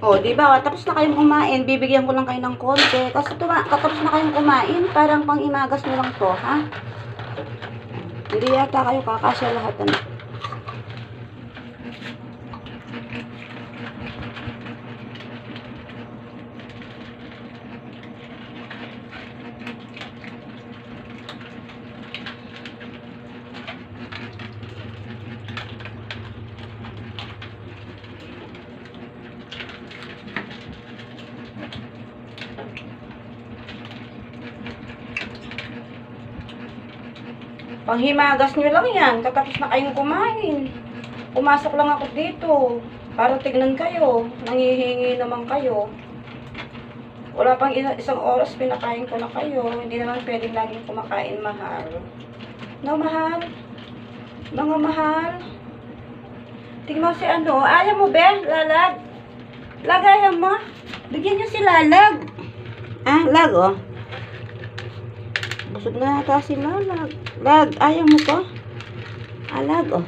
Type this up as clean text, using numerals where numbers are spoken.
O, di ba? Tapos na kayong kumain. Bibigyan ko lang kayo ng konti. Kasi katapos na kayong kumain, parang pang imagas nyo lang to, ha? Hindi yata kayo kakasya lahat, ano? Panghimagas nyo lang yan. Katapos na kayong kumain. Pumasok lang ako dito. Para tignan kayo. Nangihingi naman kayo. Wala pang isang oras pinakain ko na kayo. Hindi naman pwedeng laging kumakain, mahal. No, mahal? Mga mahal? Tingnan si ano. Ayaw mo, be? Lalag? Lagayan mo? Bigyan nyo si Lalag. Ah, lag, oh. Busog na ata si Lalag. Lag, ayaw mo to? Ah, lag, oh.